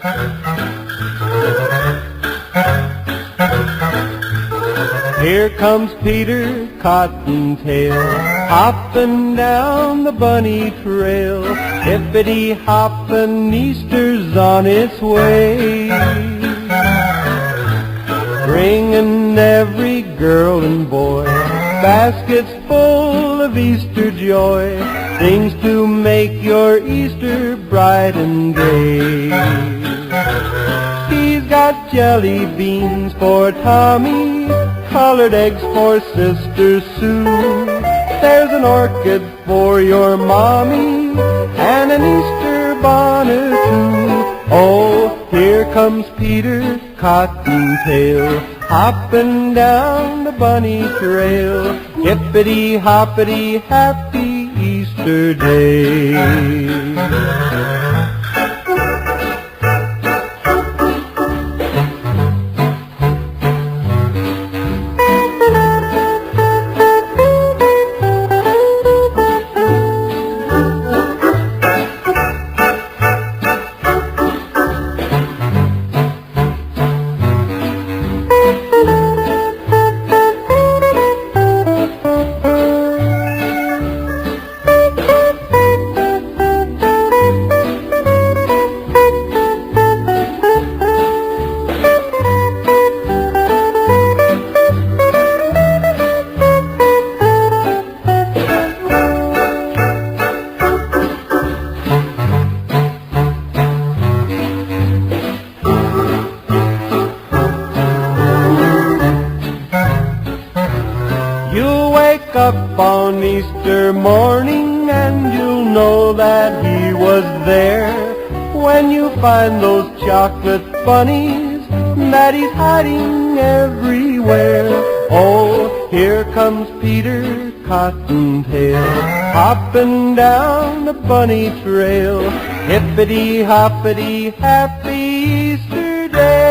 Here comes Peter Cottontail, hopping down the bunny trail. Hippity-hoppin', Easter's on its way, bringing every girl and boy baskets full of Easter joy, things to make your Easter bright and gay. He's got jelly beans for Tommy, colored eggs for Sister Sue. There's an orchid for your mommy, and an Easter bonnet too. Oh, here comes Peter Cottontail, hopping down the bunny trail. Hippity-hoppity, happy Easter Day. You'll wake up on Easter morning and you'll know that he was there, when you find those chocolate bunnies that he's hiding everywhere. Oh, here comes Peter Cottontail, hopping down the bunny trail. Hippity-hoppity, happy Easter Day.